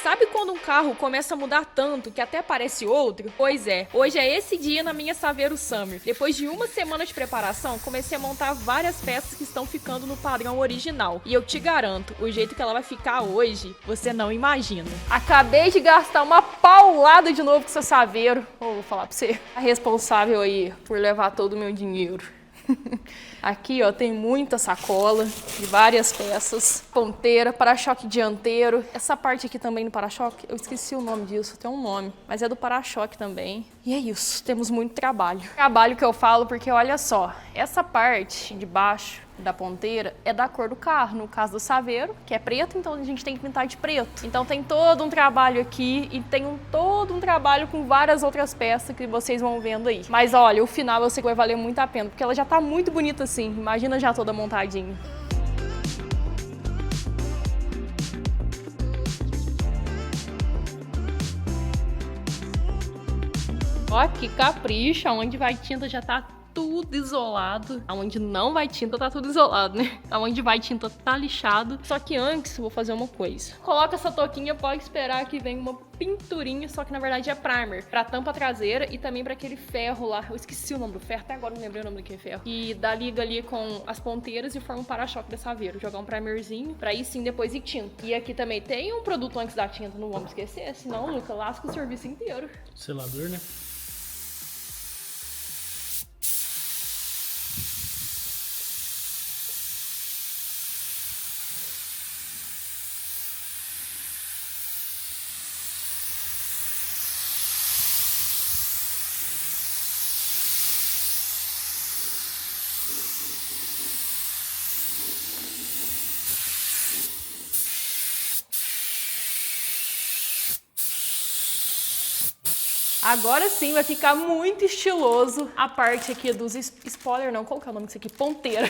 Sabe quando um carro começa a mudar tanto que até parece outro? Pois é, hoje é esse dia na minha Saveiro Summer. Depois de uma semana de preparação, comecei a montar várias peças que estão ficando no padrão original. E eu te garanto, o jeito que ela vai ficar hoje, você não imagina. Acabei de gastar uma paulada de novo com essa Saveiro. Vou falar pra você, a responsável aí por levar todo o meu dinheiro. Aqui, ó, tem muita sacola de várias peças. Ponteira, para-choque dianteiro. Essa parte aqui também do para-choque, eu esqueci o nome disso, tem um nome, mas é do para-choque também. E é isso, temos muito trabalho. Trabalho que eu falo porque, olha só, essa parte de baixo da ponteira é da cor do carro, no caso do Saveiro, que é preto, então a gente tem que pintar de preto. Então tem todo um trabalho aqui e tem todo um trabalho com várias outras peças que vocês vão vendo aí. Mas olha, o final eu sei que vai valer muito a pena, porque ela já tá muito bonita assim, imagina já toda montadinha. Ó, que capricho, onde vai tinta já tá tudo isolado. Aonde não vai tinta tá tudo isolado, né? Aonde vai tinta tá lixado. Só que antes eu vou fazer uma coisa. Coloca essa touquinha, pode esperar que venha uma pinturinha, só que na verdade é primer. Pra tampa traseira e também pra aquele ferro lá. Eu esqueci o nome do ferro, até agora não lembrei o nome daquele ferro. E dá liga ali com as ponteiras e forma um para-choque da Saveiro. Jogar um primerzinho pra aí sim depois ir tinta. E aqui também tem um produto antes da tinta, não vamos esquecer. Senão, Luca, lasca o serviço inteiro. Selador, né? Agora sim vai ficar muito estiloso a parte aqui dos spoiler, não, qual que é o nome disso aqui? Ponteira.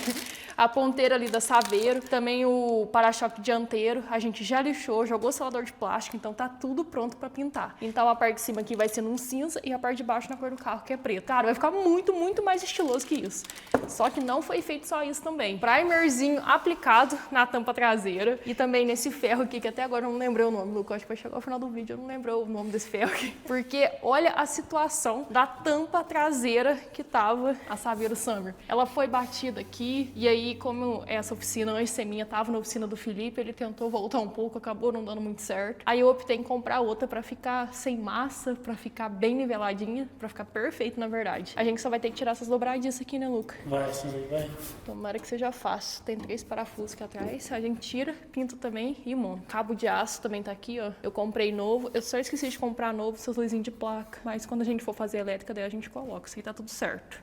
A ponteira ali da Saveiro, também o para-choque dianteiro, a gente já lixou, jogou selador de plástico, então tá tudo pronto pra pintar. Então a parte de cima aqui vai ser num cinza e a parte de baixo na cor do carro, que é preto. Cara, vai ficar muito, muito mais estiloso que isso. Só que não foi feito só isso também. Primerzinho aplicado na tampa traseira e também nesse ferro aqui, que até agora eu não lembrei o nome, Lucas, acho que vai chegar ao final do vídeo, eu não lembrei o nome desse ferro aqui. Porque olha a situação da tampa traseira que tava a Saveiro Summer. Ela foi batida aqui e aí, como essa oficina antes de ser minha tava na oficina do Felipe, ele tentou voltar um pouco, acabou não dando muito certo. Aí eu optei em comprar outra pra ficar sem massa, pra ficar bem niveladinha, pra ficar perfeito na verdade. A gente só vai ter que tirar essas dobradiças aqui, né, Luca? Vai, sim, vai. Tomara que seja fácil. Tem 3 parafusos aqui atrás, a gente tira, pinta também e monta. Cabo de aço também tá aqui, ó. Eu comprei novo, eu só esqueci de comprar novo, essas luzinhas de placa. Mas quando a gente for fazer elétrica, daí a gente coloca, isso aí tá tudo certo.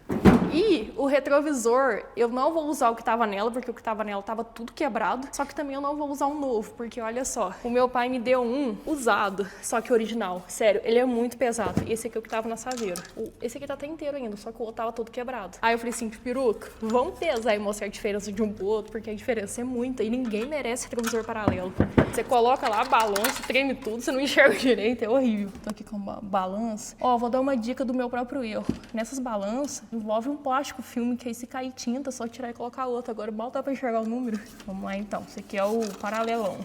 E o retrovisor, eu não vou usar o que tava nela, porque o que tava nela tava tudo quebrado. Só que também eu não vou usar um novo, porque olha só, o meu pai me deu um usado, só que original. Sério, ele é muito pesado. E esse aqui é o que tava na Saveiro. Esse aqui tá até inteiro ainda, só que o outro tava todo quebrado. Aí eu falei assim, peruca, vamos pesar e mostrar a diferença de um pro outro, porque a diferença é muita e ninguém merece retrovisor paralelo. Você coloca lá, balança, treme tudo, você não enxerga direito, é horrível. Tô aqui com uma balança. Ó, vou dar uma dica do meu próprio erro. Nessas balanças, envolve um plástico filme, que aí se cair tinta, é só tirar e colocar outra. Agora mal dá pra enxergar o número. Vamos lá então, esse aqui é o paralelão.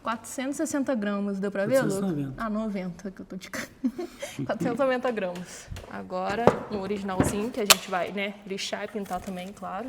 460 gramas, deu pra ver, Lu? 490. Ah, 90, que eu tô de 490 gramas. Agora, um originalzinho, que a gente vai, né, lixar e pintar também, claro.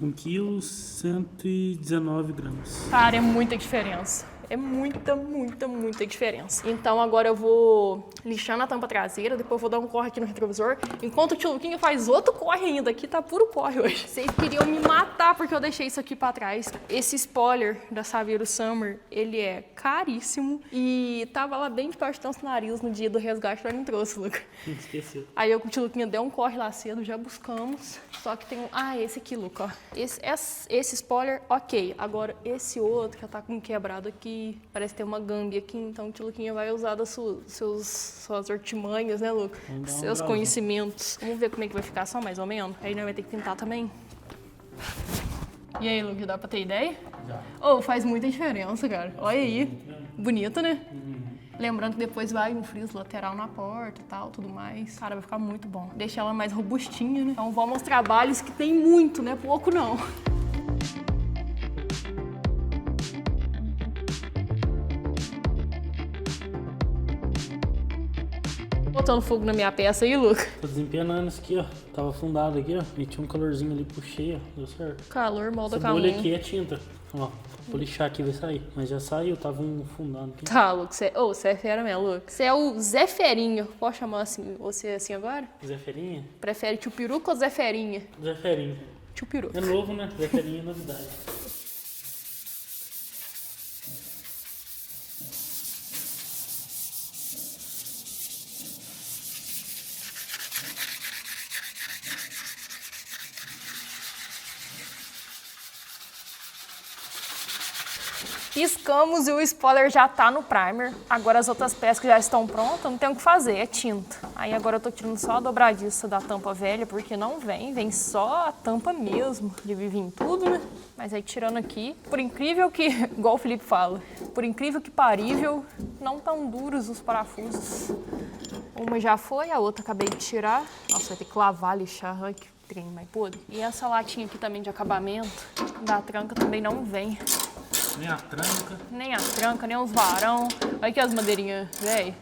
1 kg, 119 gramas. Cara, é muita diferença. É muita, muita, muita diferença. Então agora eu vou lixar na tampa traseira, depois eu vou dar um corre aqui no retrovisor, enquanto o tio Luquinha faz outro corre ainda. Aqui tá puro corre hoje. Vocês queriam me matar porque eu deixei isso aqui pra trás. Esse spoiler da Saveiro Summer, ele é caríssimo e tava lá bem debaixo do nosso nariz no dia do resgate, mas não trouxe, Luca. Esqueceu. Aí eu com o tio Luquinha deu um corre lá cedo, já buscamos. Só que tem um... Ah, esse aqui, Luca, ó. Esse spoiler, ok. Agora esse outro, que tá com quebrado aqui, parece ter uma gangue aqui, então o tio Luquinha vai usar das suas artimanhas, né, Luca? Seus conhecimentos. Vamos ver como é que vai ficar, só mais ou menos. Aí nós vai ter que pintar também. E aí, Luca, dá pra ter ideia? Já. Oh, faz muita diferença, cara. Olha aí. Bonita, né? Lembrando que depois vai um friso lateral na porta e tal, tudo mais. Cara, vai ficar muito bom. Deixa ela mais robustinha, né? Então vamos aos trabalhos que tem muito, né? Pouco não. Botando fogo na minha peça aí, Luca. Tô desempenando isso aqui, ó. Tava afundado aqui, ó. E tinha um calorzinho ali, puxei, ó. Deu certo. Calor, molda Essa calor. bolha aqui é tinta. Ó, vou lixar aqui, vai sair. Mas já saiu, tava afundando aqui. Tá, Luca. Você é fera mesmo, Luca. Você é o Zé Ferinho. Pode chamar assim, você assim agora? Zé Ferinha? Prefere tio Peruca ou Zé Ferinha? Zé Ferinha. Tio Peruca. É novo, né? Zé Ferinha é novidade. Piscamos e o spoiler já tá no primer. Agora as outras peças que já estão prontas, não tem o que fazer, é tinta. Aí agora eu tô tirando só a dobradiça da tampa velha, porque não vem só a tampa mesmo. Devia vir tudo, né? Mas aí tirando aqui, por incrível que, igual o Felipe fala, por incrível que parível, não tão duros os parafusos. Uma já foi, a outra acabei de tirar. Nossa, vai ter que lavar, lixar, ai que trem mais podre. E essa latinha aqui também de acabamento, da tranca também não vem. Nem a tranca. Nem a tranca, nem os varão. Olha aqui as madeirinhas, velho.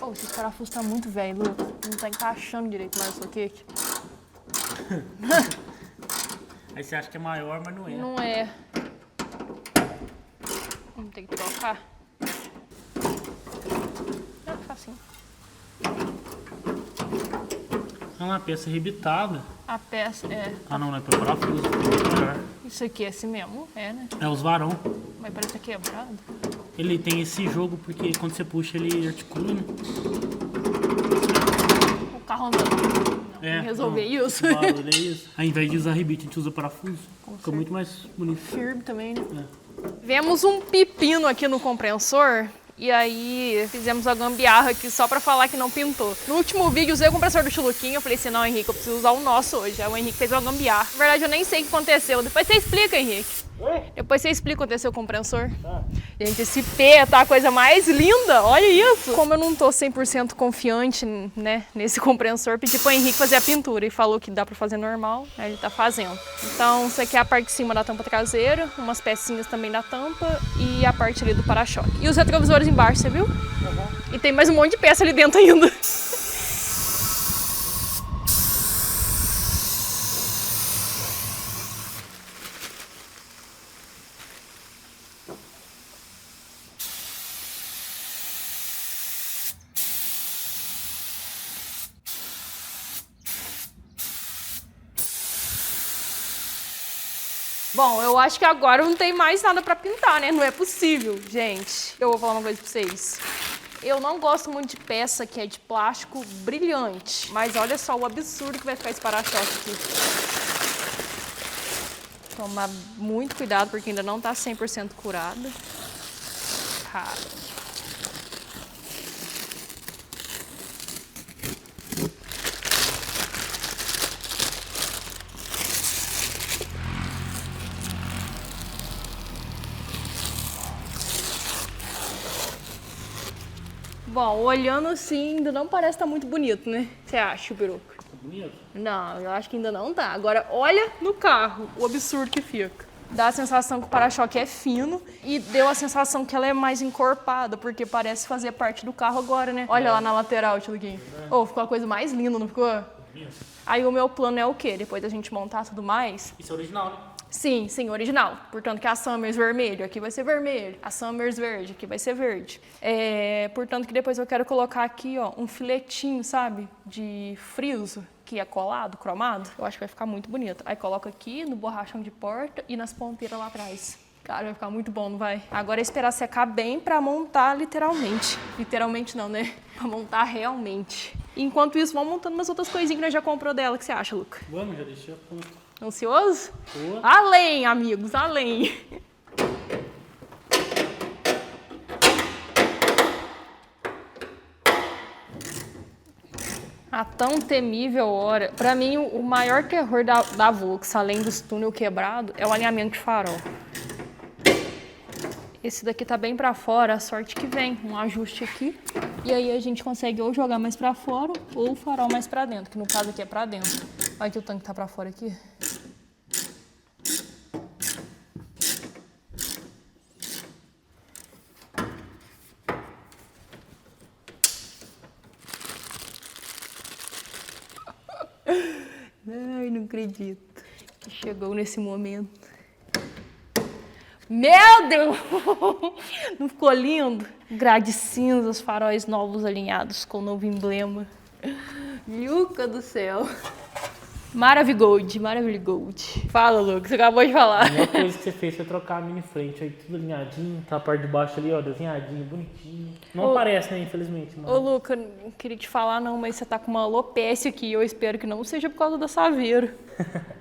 Oh, esse parafuso tá muito velho, Lu. Não tá encaixando direito mais isso aqui. Aí você acha que é maior, mas não é. Não é. Vamos ter que trocar. Não, facinho. Olha lá, a peça arrebitada. A peça é... Ah, não é para parafuso, é melhor. Isso aqui é assim mesmo? É, né? É os varão. Mas parece que é quebrado. Ele tem esse jogo porque quando você puxa ele articula, né? O carro andando. Não, resolver isso. O barulho é isso. Ao invés de usar rebite, a gente usa parafuso. Fica muito mais bonito. Firme também, né? É. Vemos um pepino aqui no compressor. E aí fizemos a gambiarra aqui só pra falar que não pintou. No último vídeo usei o compressor do Chuluquinho, eu falei assim, não, Henrique, eu preciso usar o nosso hoje. Aí o Henrique fez uma gambiarra. Na verdade eu nem sei o que aconteceu. Depois você explica, Henrique. Oi? Depois você explica o que aconteceu com o compressor. Tá. Gente, esse P tá a coisa mais linda, olha isso. Como eu não tô 100% confiante, né, nesse compressor, pedi pro Henrique fazer a pintura e falou que dá pra fazer normal, aí ele tá fazendo. Então, isso aqui é a parte de cima da tampa traseira, umas pecinhas também da tampa e a parte ali do para-choque. E os retrovisores embaixo, você viu? Uhum. E tem mais um monte de peça ali dentro ainda. Bom, eu acho que agora não tem mais nada pra pintar, né? Não é possível, gente. Eu vou falar uma coisa pra vocês. Eu não gosto muito de peça que é de plástico brilhante. Mas olha só o absurdo que vai ficar esse para-choque aqui. Tomar muito cuidado porque ainda não tá 100% curado. Cara. Bom, olhando assim, ainda não parece estar muito bonito, né? Você acha, Peruca? Tá bonito? Não, eu acho que ainda não tá. Agora, olha no carro o absurdo que fica. Dá a sensação que o para-choque é fino e deu a sensação que ela é mais encorpada, porque parece fazer parte do carro agora, né? Olha lá na lateral, Tiluguinho. Oh, ficou a coisa mais linda, não ficou? Aí o meu plano é o quê? Depois da gente montar tudo mais... Isso é original, né? Sim, sim, original. Portanto que a Summers vermelho aqui vai ser vermelho, a Summers verde aqui vai ser verde. Portanto que depois eu quero colocar aqui, ó, um filetinho, sabe, de friso que é colado, cromado. Eu acho que vai ficar muito bonito. Aí coloco aqui no borrachão de porta e nas ponteiras lá atrás. Cara, vai ficar muito bom, não vai? Agora é esperar secar bem pra montar literalmente. Literalmente não, né? Pra montar realmente. Enquanto isso, vamos montando umas outras coisinhas que nós já comprou dela. O que você acha, Luca? Vamos, já deixei a ponta. Ansioso? Boa. Além, amigos, além. A tão temível hora. Pra mim, o maior terror da Volks, além dos túnel quebrado, é o alinhamento de farol. Esse daqui tá bem pra fora, a sorte que vem. Um ajuste aqui. E aí a gente consegue ou jogar mais pra fora ou o farol mais pra dentro, que no caso aqui é pra dentro. Olha que o tanque tá pra fora aqui. acredito que chegou nesse momento. Meu Deus! Não ficou lindo? Grade cinzas, faróis novos alinhados com o novo emblema. Luca do céu. Maravigold. Fala, Lucas, você acabou de falar. A melhor coisa que você fez foi trocar a mini frente, aí tudo alinhadinho, tá a parte de baixo ali, ó, desenhadinho, bonitinho. Não aparece, né, infelizmente. Mas... Ô, Luca, não queria te falar não, mas você tá com uma alopecia aqui, eu espero que não seja por causa da Saveiro.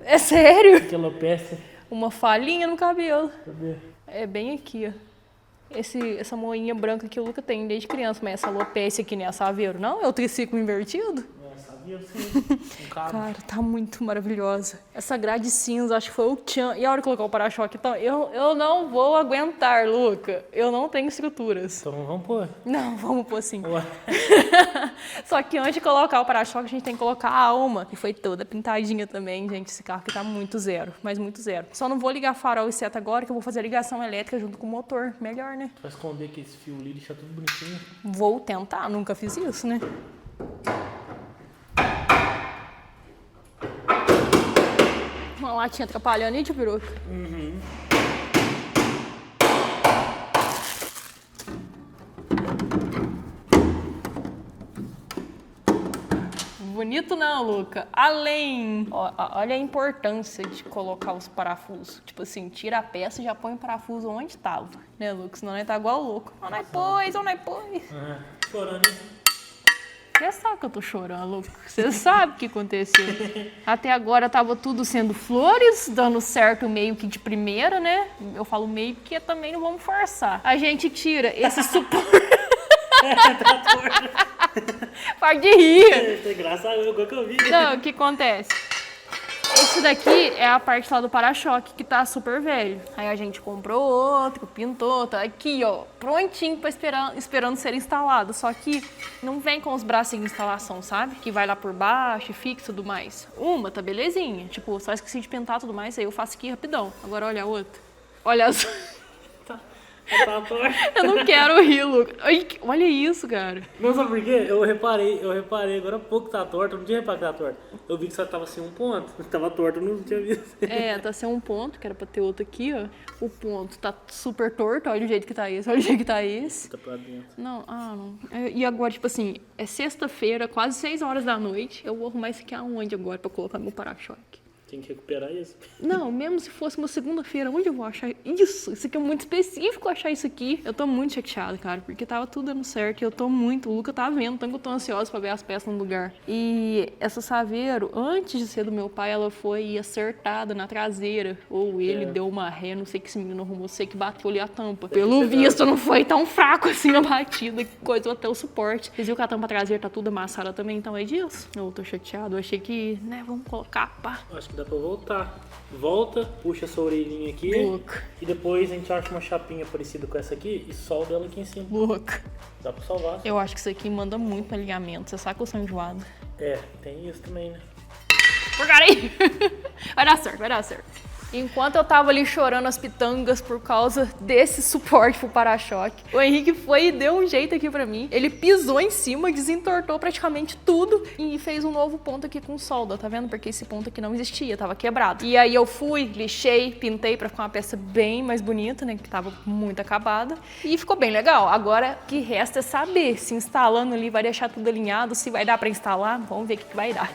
É sério? Que alopecia? Uma falhinha no cabelo. Cadê? É bem aqui, ó. Essa moinha branca que o Luca tem desde criança, mas essa alopecia aqui nem a Saveiro, não? É o triciclo invertido? Sabia sim. Um cabo. Cara, tá muito maravilhosa. Essa grade cinza, acho que foi o tchan. E a hora que colocar o para-choque, então, eu não vou aguentar, Luca. Eu não tenho estruturas. Então vamos pôr. Não, vamos pôr sim. Ué. Só que antes de colocar o para-choque, a gente tem que colocar a alma, que foi toda pintadinha também, gente. Esse carro aqui tá muito zero, mas muito zero. Só não vou ligar farol e seta agora, que eu vou fazer a ligação elétrica junto com o motor. Melhor, né? Vai esconder aqui esse fio ali, deixar tudo bonitinho. Vou tentar, nunca fiz isso, né? Uma latinha atrapalhando aí, tio Piroca? Uhum. Bonito não, Luca. Além. Olha a importância de colocar os parafusos. Tipo assim, tira a peça e já põe o parafuso onde tava. Né, Luca? Senão nós tá igual louco. Onde nós pôs. Chorando, hein? Você sabe que eu tô chorando, Luca. Você sabe o que aconteceu. Até agora tava tudo sendo flores, dando certo meio que de primeira, né? Eu falo meio porque também não vamos forçar. A gente tira esse suporte. Para de rir. Tem graça, igual que eu vi. Então, o que acontece? Esse daqui é a parte lá do para-choque, que tá super velho. Aí a gente comprou outro, pintou, tá aqui, ó, prontinho pra esperando ser instalado. Só que não vem com os braços de instalação, sabe? Que vai lá por baixo, fixa e tudo mais. Uma tá belezinha, tipo, só esqueci de pintar tudo mais, aí eu faço aqui rapidão. Agora olha a outra. Olha as... Tá torto. Eu não quero rir, Lucas. Olha isso, cara. Não, sabe por quê? Eu reparei agora há pouco que tá torto, eu não tinha reparado que tá torto. Eu vi que só tava sem um ponto, tava torto, eu não tinha visto. É, tá sem um ponto, que era pra ter outro aqui, ó. O ponto tá super torto, olha o jeito que tá esse, olha o jeito que tá esse. Tá pra dentro. Não. E agora, tipo assim, é sexta-feira, quase 6 horas da noite, eu vou arrumar isso aqui aonde agora pra colocar meu para-choque? Tem que recuperar isso. Não, mesmo se fosse uma segunda-feira, onde eu vou achar isso? Isso aqui é muito específico, achar isso aqui. Eu tô muito chateada, cara, porque tava tudo dando certo e eu tô muito... O Luca tá vendo, tanto que eu tô ansiosa pra ver as peças no lugar. E essa Saveiro, antes de ser do meu pai, ela foi acertada na traseira. Ou ele deu uma ré, não sei que esse menino arrumou, sei que bateu ali a tampa. Pelo visto, não foi tão fraco assim a batida, que coisou até o suporte. Vocês viram que a tampa traseira tá tudo amassada também, então é disso? Eu tô chateado, eu achei que, né, vamos colocar, pá. Acho que dá pra voltar. Volta, puxa essa orelhinha aqui. Louca. E depois a gente acha uma chapinha parecida com essa aqui e solda ela aqui em cima. Louca. Dá pra salvar. Eu acho que isso aqui manda muito no alinhamento. Você sabe que eu sou enjoada. É, tem isso também, né? Porcaria! Vai dar certo. Enquanto eu tava ali chorando as pitangas por causa desse suporte pro para-choque, o Henrique foi e deu um jeito aqui pra mim. Ele pisou em cima, desentortou praticamente tudo e fez um novo ponto aqui com solda, tá vendo? Porque esse ponto aqui não existia, tava quebrado. E aí eu fui, lixei, pintei pra ficar uma peça bem mais bonita, né? Que tava muito acabada. E ficou bem legal. Agora, o que resta é saber se instalando ali vai deixar tudo alinhado, se vai dar pra instalar. Vamos ver o que vai dar.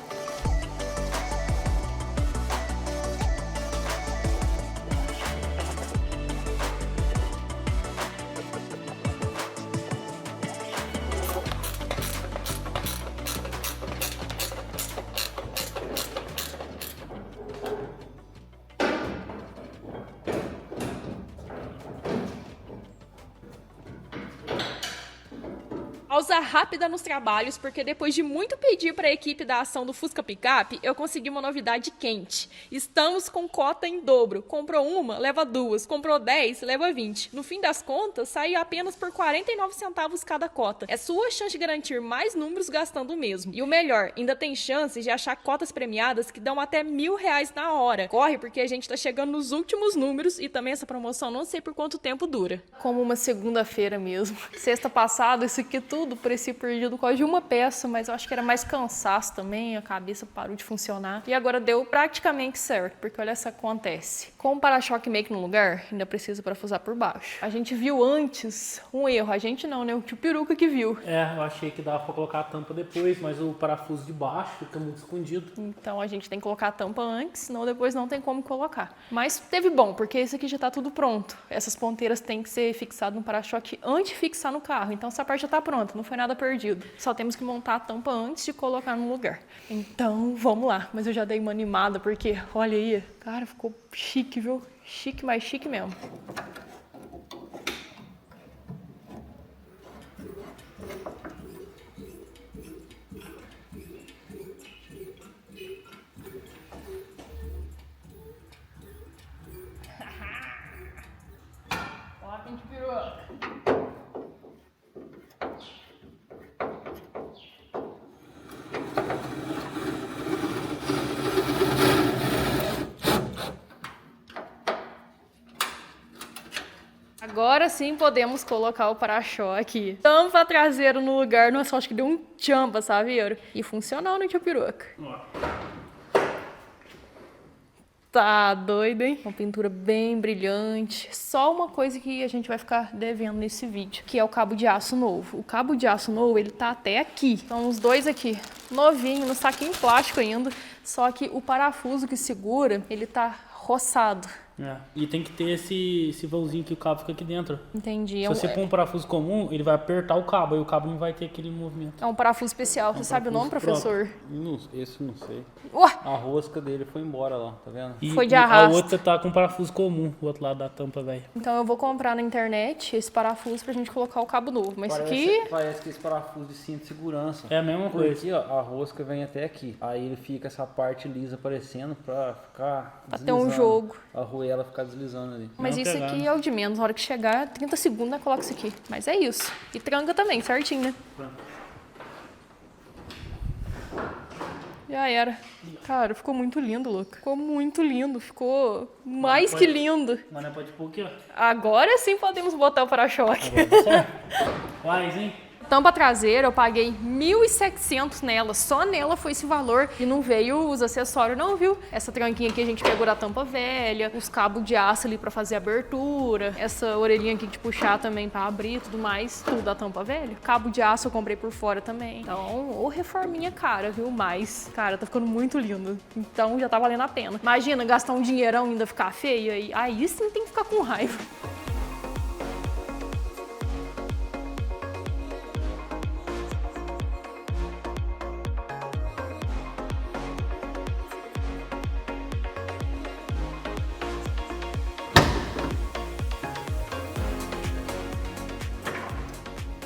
Pausa rápida nos trabalhos, porque depois de muito pedir para a equipe da ação do Fusca Pickup, eu consegui uma novidade quente. Estamos com cota em dobro. Comprou uma, leva 2. Comprou 10, leva 20. No fim das contas, sai apenas por 49 centavos cada cota. É sua chance de garantir mais números gastando o mesmo. E o melhor, ainda tem chances de achar cotas premiadas que dão até R$1.000 na hora. Corre, porque a gente tá chegando nos últimos números e também essa promoção não sei por quanto tempo dura. Como uma segunda-feira mesmo. Sexta passada, isso aqui tudo parecia perdido quase de uma peça, mas eu acho que era mais cansaço também, a cabeça parou de funcionar. E agora deu praticamente certo, porque olha só o que acontece. Com o para-choque meio que no lugar, ainda precisa parafusar por baixo. A gente viu antes um erro, a gente não, né? O tio Peruca que viu. Eu achei que dava pra colocar a tampa depois, mas o parafuso de baixo fica muito escondido. Então a gente tem que colocar a tampa antes, senão depois não tem como colocar. Mas teve bom, porque esse aqui já tá tudo pronto. Essas ponteiras têm que ser fixadas no para-choque antes de fixar no carro. Então essa parte já tá pronta, não foi nada perdido. Só temos que montar a tampa antes de colocar no lugar. Então vamos lá. Mas eu já dei uma animada, porque olha aí, cara, ficou chique, viu? Chique, mais chique mesmo. Ó, quem te pirou. Agora sim podemos colocar o para-choque. Tampa traseiro no lugar, nossa, acho que deu um champa, sabe? E funcionou no tio Peruca. Tá doido, hein? Uma pintura bem brilhante. Só uma coisa que a gente vai ficar devendo nesse vídeo, que é o cabo de aço novo. O cabo de aço novo, ele tá até aqui. Então, os dois aqui, novinho, no saquinho plástico ainda. Só que o parafuso que segura, ele tá roçado. E tem que ter esse vãozinho que o cabo fica aqui dentro. Entendi. Se você pôr um parafuso comum, ele vai apertar o cabo, aí o cabo não vai ter aquele movimento. É um parafuso especial. Você sabe o nome, professor? Esse não sei. Ué! A rosca dele foi embora lá, tá vendo? Foi de a arrasto. outra tá com parafuso comum, o outro lado da tampa, velho. Então eu vou comprar na internet esse parafuso pra gente colocar o cabo novo. Mas isso aqui... Parece que esse parafuso de cinto de segurança. É a mesma coisa. Porque, ó, a rosca vem até aqui. Aí ele fica essa parte lisa aparecendo pra ficar Pra ter um jogo. A arruela ficar deslizando ali. Mas Não isso pegando. aqui é o de menos. Na hora que chegar, 30 segundos, né, coloca isso aqui. Mas é isso. E tranca também, certinho, né? Já era. Cara, ficou muito lindo, Luca. Ficou muito lindo. Ficou mais que lindo. Mas não pode pôr aqui, ó. Agora sim podemos botar o para-choque. Agora tá certo. Mas, hein? Tampa traseira, eu paguei 1.700 nela. Só nela foi esse valor. E não veio os acessórios, não, viu? Essa tranquinha aqui a gente pegou da tampa velha. Os cabos de aço ali pra fazer a abertura. Essa orelhinha aqui de puxar também pra abrir e tudo mais. Tudo da tampa velha. Cabo de aço eu comprei por fora também. Então, ô reforminha cara, viu? Mas, cara, tá ficando muito lindo. Então já tá valendo a pena. Imagina gastar um dinheirão e ainda ficar feio. Aí sim tem que ficar com raiva.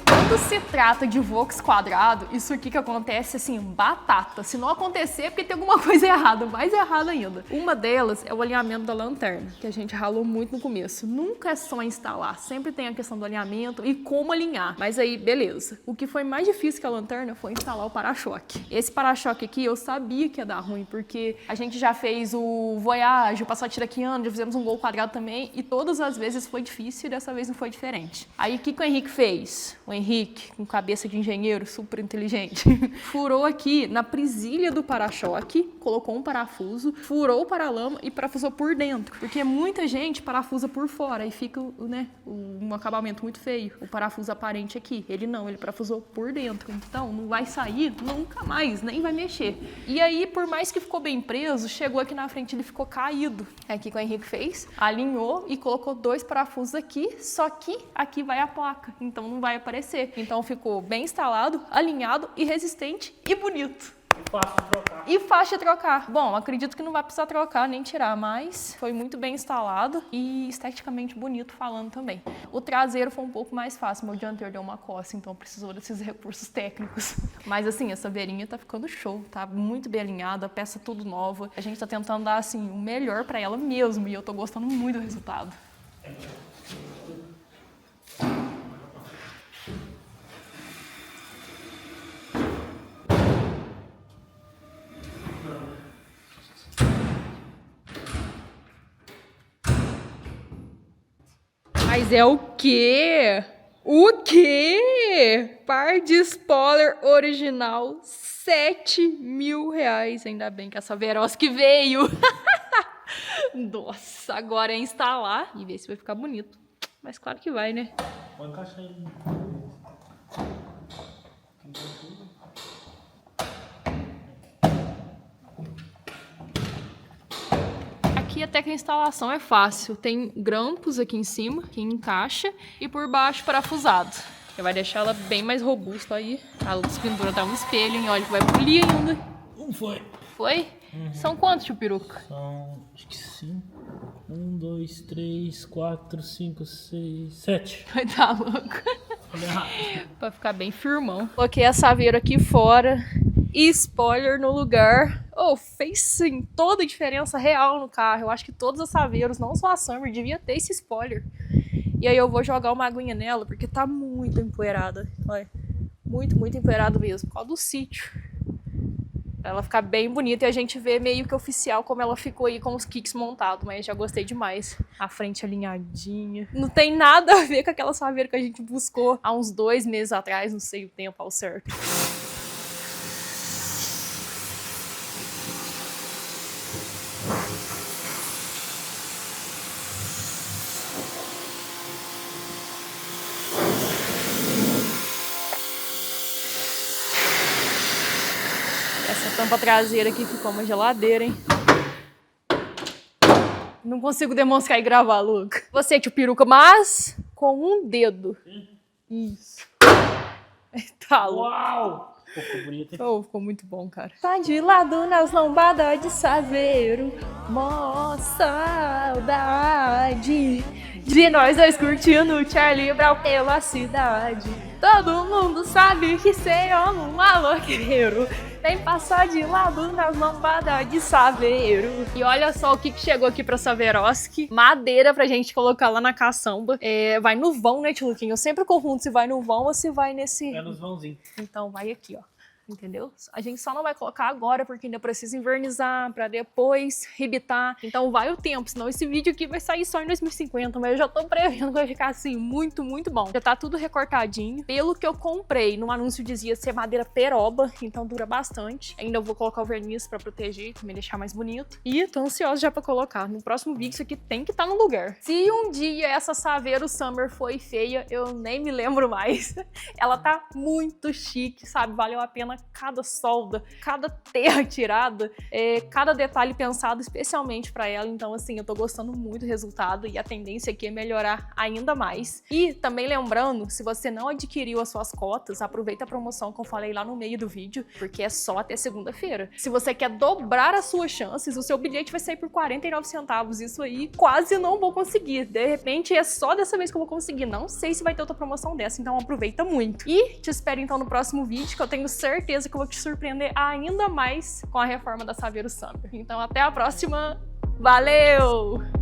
Quando se trata de Vox quadrado, isso aqui que acontece, assim, batata. Se não acontecer, é porque tem alguma coisa errada, mais errada ainda. Uma delas é o alinhamento da lanterna, que a gente ralou muito no começo. Nunca é só instalar, sempre tem a questão do alinhamento e como alinhar. Mas aí, beleza. O que foi mais difícil que a lanterna foi instalar o para-choque. Esse para-choque aqui, eu sabia que ia dar ruim, porque a gente já fez o Voyage, o Passat Iraquiano, já fizemos um Gol quadrado também, e todas as vezes foi difícil e dessa vez não foi diferente. Aí, o que o Henrique fez? O Henrique, com cabeça de engenheiro, super inteligente, furou aqui na presilha do para-choque, colocou um parafuso, furou o paralama e parafusou por dentro. Porque muita gente parafusa por fora e fica, né, um acabamento muito feio. O parafuso aparente aqui. Ele não, ele parafusou por dentro. Então, não vai sair nunca mais, nem vai mexer. E aí, por mais que ficou bem preso, chegou aqui na frente, ele ficou caído. É aqui que o Henrique fez, alinhou e colocou 2 parafusos aqui, só que aqui vai a placa, então não vai aparecer. Então ficou bem instalado, alinhado e resistente e bonito. E fácil de trocar. E fácil de trocar. Bom, acredito que não vai precisar trocar nem tirar, mas foi muito bem instalado e esteticamente bonito falando também. O traseiro foi um pouco mais fácil, meu dianteiro deu uma coça, então precisou desses recursos técnicos. Mas assim, essa veirinha tá ficando show, tá muito bem alinhada, a peça tudo nova. A gente tá tentando dar assim o melhor pra ela mesmo e eu tô gostando muito do resultado. Mas é o quê? O quê? Par de spoiler original, R$7.000. Ainda bem que essa Veroski veio. Nossa, agora é instalar e ver se vai ficar bonito. Mas claro que vai, né? Pode encaixar ele. Aqui até que a instalação é fácil. Tem grampos aqui em cima, que encaixa, e por baixo parafusado. Que vai deixar ela bem mais robusta aí. A luz pendura dá um espelho, hein? Olha que vai polir ainda. Foi. Foi? São quantos, tio Peruca? São, acho que 5. 1, 2, 3, 4, 5, 6, 7. Vai tá louco. Olha errado. Pra ficar bem firmão. Coloquei a saveira aqui fora. E spoiler no lugar. Oh, fez sim toda a diferença real no carro. Eu acho que todos os saveiros, não só a Summer, devia ter esse spoiler. E aí eu vou jogar uma aguinha nela, porque tá muito empoeirada. Olha, muito, muito empoeirado mesmo. Por causa do sítio. Pra ela ficar bem bonita e a gente vê meio que oficial como ela ficou aí com os kicks montados. Mas já gostei demais. A frente alinhadinha. Não tem nada a ver com aquela saveira que a gente buscou há uns 2 meses atrás. Não sei o tempo ao certo. Essa tampa traseira aqui ficou uma geladeira, hein? Não consigo demonstrar e gravar, Luca. Você, tio Peruca, mas com um dedo. Isso. Tá louco. Uau! Ficou bonito, hein? Oh, ficou muito bom, cara. Tá de lado nas lombadas de saveiro. Mó saudade de nós dois curtindo o Charlie Brown pela cidade. Todo mundo sabe que cê é um maloqueiro. Vem passar de lado nas lombadas de saveiro. E olha só o que chegou aqui pra Saveroski. Madeira pra gente colocar lá na caçamba. Vai no vão, né, tio Luquinho? Eu sempre confundo se vai no vão ou se vai nesse... É nos vãozinhos. Então vai aqui, ó. Entendeu? A gente só não vai colocar agora porque ainda precisa invernizar pra depois rebitar. Então vai o tempo, senão esse vídeo aqui vai sair só em 2050. Mas eu já tô prevendo que vai ficar assim, muito, muito bom. Já tá tudo recortadinho. Pelo que eu comprei, no anúncio dizia ser madeira peroba, então dura bastante. Ainda eu vou colocar o verniz pra proteger, também deixar mais bonito. E tô ansiosa já pra colocar. No próximo vídeo isso aqui tem que estar no lugar. Se um dia essa Saveiro Summer foi feia, eu nem me lembro mais. Ela tá muito chique, sabe? Valeu a pena cada solda, cada terra tirada, cada detalhe pensado especialmente pra ela. Então, assim, eu tô gostando muito do resultado e a tendência aqui é melhorar ainda mais. E também lembrando, se você não adquiriu as suas cotas, aproveita a promoção que eu falei lá no meio do vídeo, porque é só até segunda-feira. Se você quer dobrar as suas chances, o seu bilhete vai sair por 49 centavos. Isso aí quase não vou conseguir. De repente, é só dessa vez que eu vou conseguir. Não sei se vai ter outra promoção dessa, então aproveita muito. E te espero então no próximo vídeo, que eu tenho certeza que eu vou te surpreender ainda mais com a reforma da Saveiro Summer. Então até a próxima. Valeu!